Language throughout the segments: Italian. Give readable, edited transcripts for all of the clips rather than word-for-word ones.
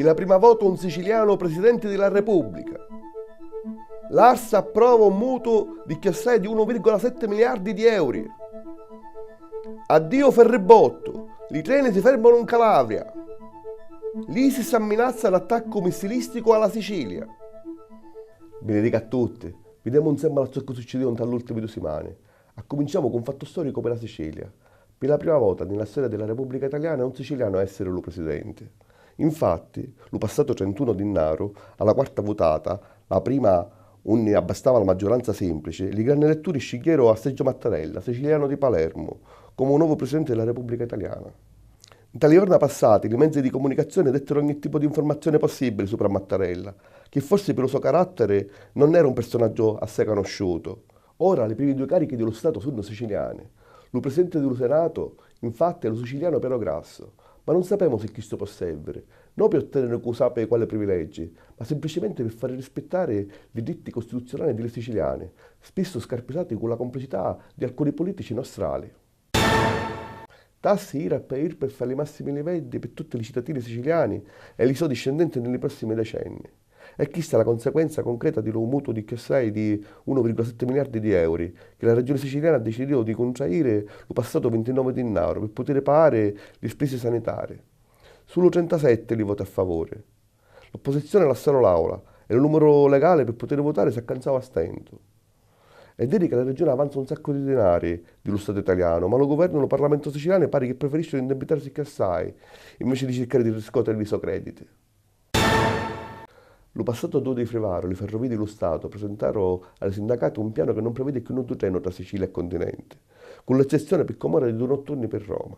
Per la prima volta un siciliano presidente della Repubblica. L'Ars approva un mutuo di chiassai di 1,7 miliardi di euro. Addio ferribotto, i treni si fermano in Calabria. L'ISIS amminazza l'attacco missilistico alla Sicilia. Benedica a tutti, vediamo insieme a ciò che succede nelle ultime 2 settimane. Cominciamo con un fatto storico per la Sicilia. Per la prima volta nella storia della Repubblica Italiana è un siciliano a essere lo presidente. Infatti, lo passato 31 di Naro, alla quarta votata, la prima unni abbastava la maggioranza semplice, i grandi elettori scegliero a Sergio Mattarella, siciliano di Palermo, come nuovo presidente della Repubblica Italiana. In tali giorni passati, i mezzi di comunicazione dettero ogni tipo di informazione possibile sopra Mattarella, che forse per il suo carattere non era un personaggio assai conosciuto. Ora le prime 2 cariche dello Stato sono siciliane. Lo presidente dello Senato, infatti, è lo siciliano Piero Grasso, ma non sappiamo se questo può servire, non per ottenere sape quale privilegi, ma semplicemente per fare rispettare i diritti costituzionali delle siciliane, spesso scarpesati con la complicità di alcuni politici nostrali. Tassi IRAP e IRPEF ai massimi livelli per tutti i cittadini siciliani e i suoi discendenti nei prossimi decenni. E questa è la conseguenza concreta di un mutuo di chiassai di 1,7 miliardi di euro che la regione siciliana ha deciso di contraire lo passato 29 di Naro per poter pagare le spese sanitarie. Solo 37 li vota a favore. L'opposizione lasciò l'aula e il numero legale per poter votare si accansava a stento. È vero che la regione avanza un sacco di denari dello Stato italiano, ma il governo e il Parlamento siciliano pare che preferiscono indebitarsi assai invece di cercare di riscuotere i suoi crediti. Lo passato 2 di febbraio le ferrovie dello Stato presentarono ai sindacati un piano che non prevede che un treno tra Sicilia e continente, con l'eccezione per comora di 2 notturni per Roma.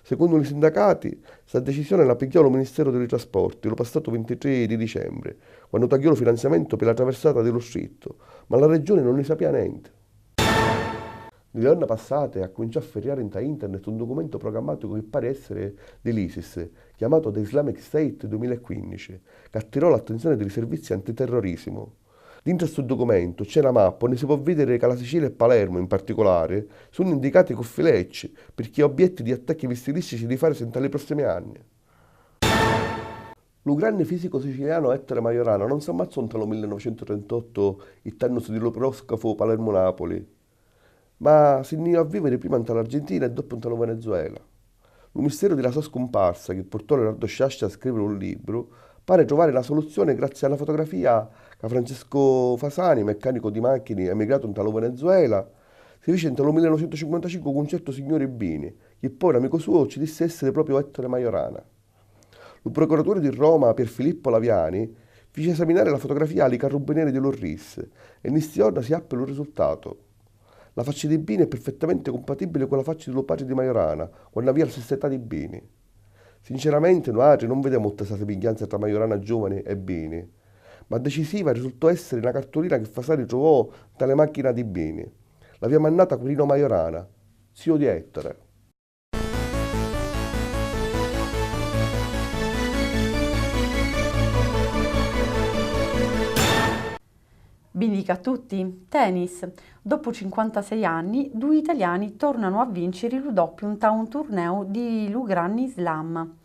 Secondo i sindacati, questa decisione la pigliò il Ministero dei Trasporti lo passato 23 di dicembre, quando tagliò il finanziamento per la traversata dello Stretto, ma la regione non ne sapeva niente. Nelle anni passate ha cominciato a ferriare in internet un documento programmatico che pare essere dell'ISIS, chiamato The Islamic State 2015, che attirò l'attenzione dei servizi antiterrorismo. Dentro questo documento c'è una mappa dove si può vedere che la Sicilia e Palermo, in particolare, sono indicati con filecci perché obiettivi di attacchi missilistici di fare nei prossimi anni. Lo grande fisico siciliano Ettore Majorana non si ammazzò nel 1938 il tanno di l'operoscafo Palermo-Napoli, ma si iniziò a vivere prima all'Argentina e dopo in Venezuela. Il mistero della sua scomparsa, che portò Leonardo Sciascia a scrivere un libro, pare trovare la soluzione grazie alla fotografia che Francesco Fasani, meccanico di macchine emigrato in Venezuela, si fece nel 1955 con un certo signore Bini, che poi un amico suo ci disse essere proprio Ettore Majorana. Il procuratore di Roma, Pier Filippo Laviani, fece esaminare la fotografia ai carabinieri dell'Orris e in giorno si appelò il risultato. La faccia di Bini è perfettamente compatibile con la faccia dello padre di Majorana, quando aveva la stessa età di Bini. Sinceramente, noi non vediamo molta somiglianza tra Majorana giovane e Bini, ma decisiva risultò essere una cartolina che Fasani trovò dalle macchine di Bini. L'aveva mandata Quirino Majorana, zio di Ettore. Bendica a tutti. Tennis. Dopo 56 anni, 2 italiani tornano a vincere il doppio in un torneo di Lugranni Slam.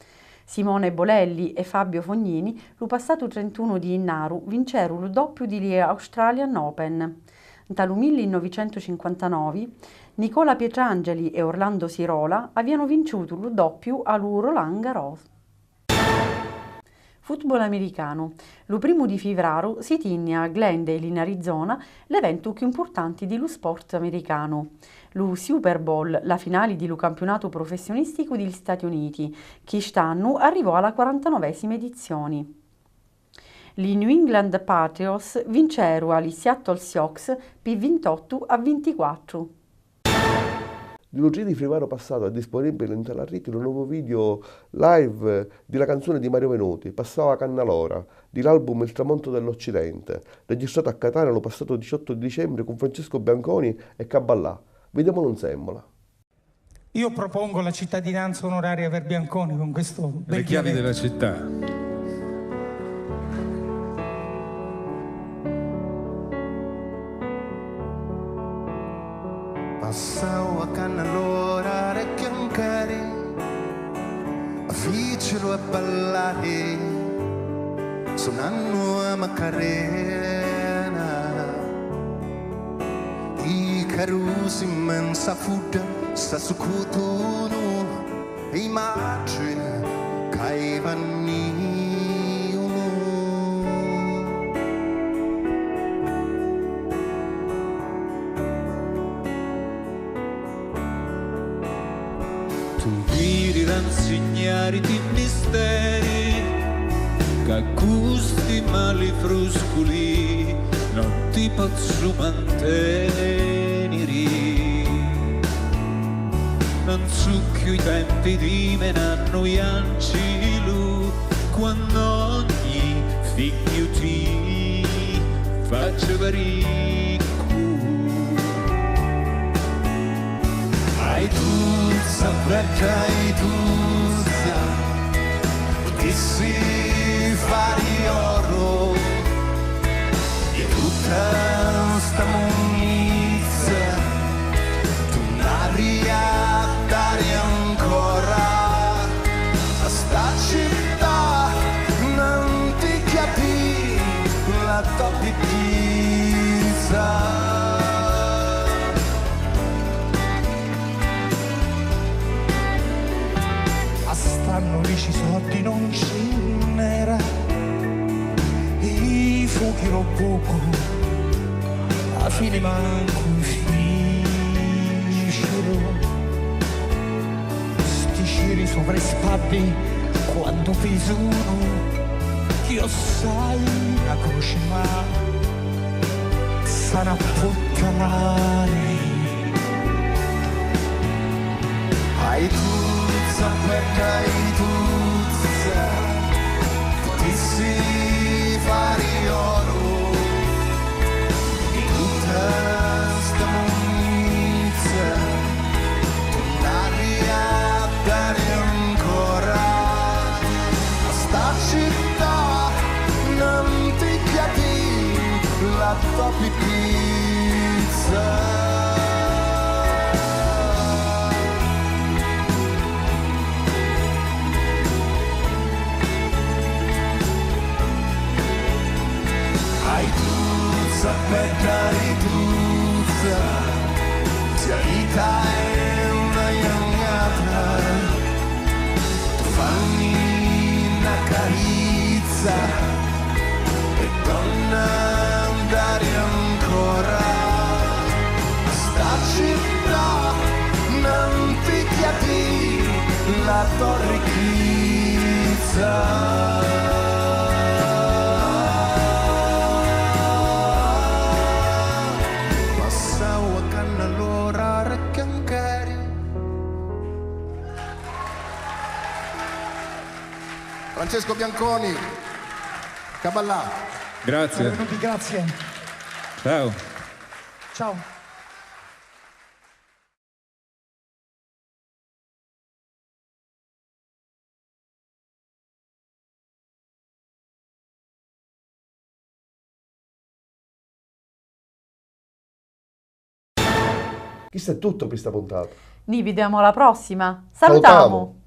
Simone Bolelli e Fabio Fognini, lo passato 31 di Innaru, vincerono il doppio di Australian Open. Nel 1959, Nicola Pietrangeli e Orlando Sirola avevano vinto il doppio al Roland Garros. Football americano. Lo 1 di febbraio si tiene a Glendale in Arizona l'evento più importante dello sport americano, lo Super Bowl, la finale dello campionato professionistico degli Stati Uniti, che quest'anno arrivò alla 49esima edizione. Gli New England Patriots vincero agli Seattle Seahawks per 28-24. Nello giro di febbraio passato è disponibile nella rete un nuovo video live della canzone di Mario Venuti, Passava Cannalora, dell'album Il tramonto dell'Occidente, registrato a Catania lo passato 18 dicembre con Francesco Bianconi e Caballà. Vediamolo insieme. Io propongo la cittadinanza onoraria per Bianconi con questo bel Le chiavi della città. Passavo a Cannalora, Recchiancari, a Ficelo e ballare, suonando a Macarena, i carusi immensa fuda sta su cotonu, e i maggi caivano. Tu viri ranzignari di misteri, che gusti mali fruscoli non ti posso mantenere. Non succhio i tempi di menanno gli angeli, quando ogni figlio ti faccia varico. Hai tu sapete hai tu che si fa di oro di tutta sta munizia, tu n'aria dare ancora a sta città, non ti capi la tua pizza. Stanno dici soldi non ce n'era, i fuochi lo poco, alla fine manco finiscero. Sti ciri sopra i spabbi quando pisano, io sai la croce ma sarà puttanare. Hai tu perché tu ti si fare oro di tutta sta munizia, tu n'aria dare ancora a sta città, non ti capi la tua pizza. Sapete tutta, sia vita è una iangata, tu fammi una carizza e donna andare ancora a sta città, non ti capi la tua ricchezza. Francesco Bianconi, Caballà. Grazie. Benvenuti, grazie. Ciao. Ciao. Questo è tutto per questa puntata. Ni vediamo alla prossima. Salutiamo. Salutiamo!